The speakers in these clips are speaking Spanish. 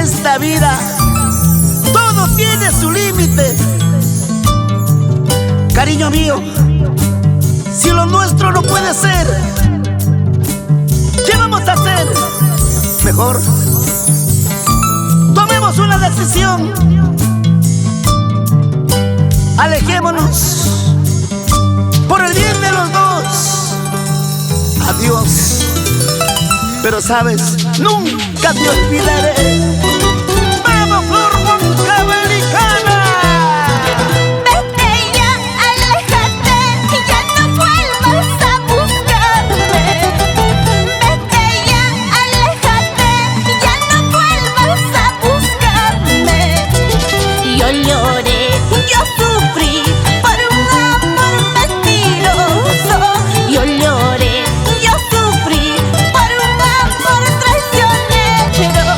esta vida todo tiene su límite. Cariño mío, si lo nuestro no puede ser, ¿qué vamos a hacer? Mejor tomemos una decisión. Alejémonos por el bien de los dos. Adiós. Pero sabes, nunca te olvidaré. ¡Vamos, flor blanca americana! Vete ya, aléjate, ya no vuelvas a buscarme. Vete ya, aléjate, ya no vuelvas a buscarme. Yo lloré, yo sufrí por un amor mentiroso. Yo lloré, yo sufrí por un amor traicionero.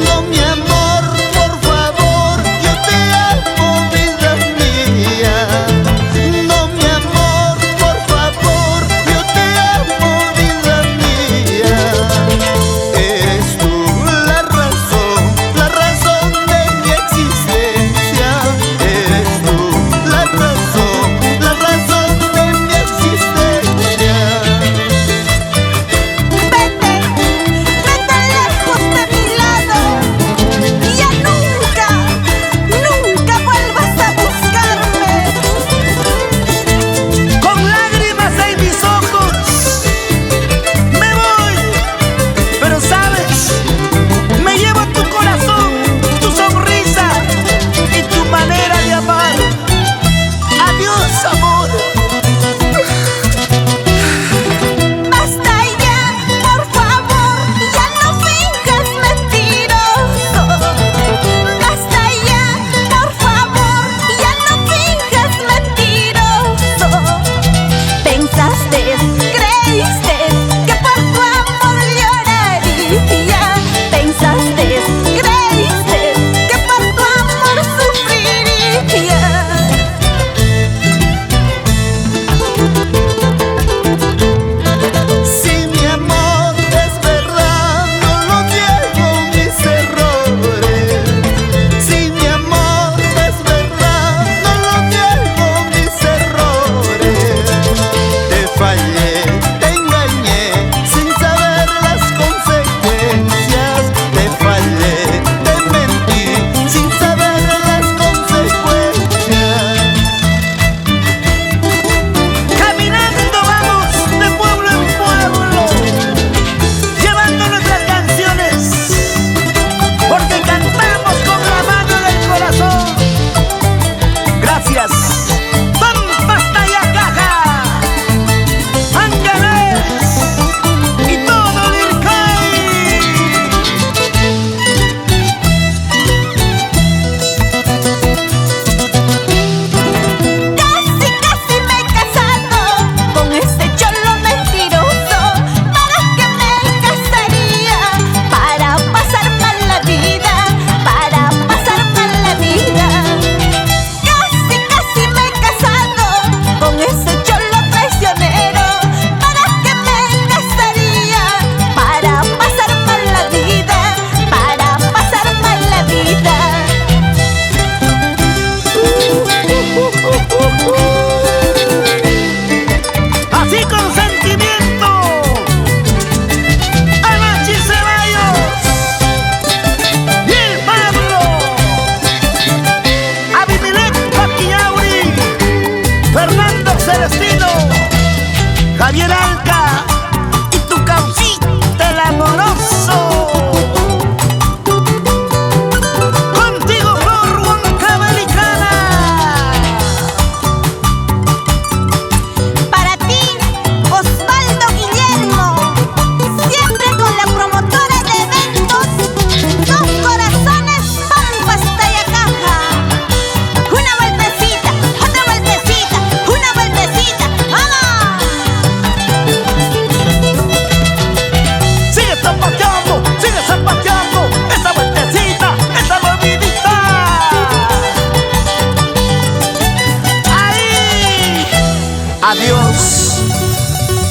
No, mi amor, por favor, yo te amo, vida mía. No, mi amor, por favor, yo te amo, vida mía.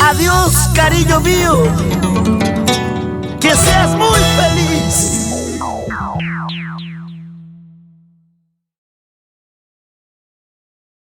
Adiós, cariño mío. Que seas muy feliz.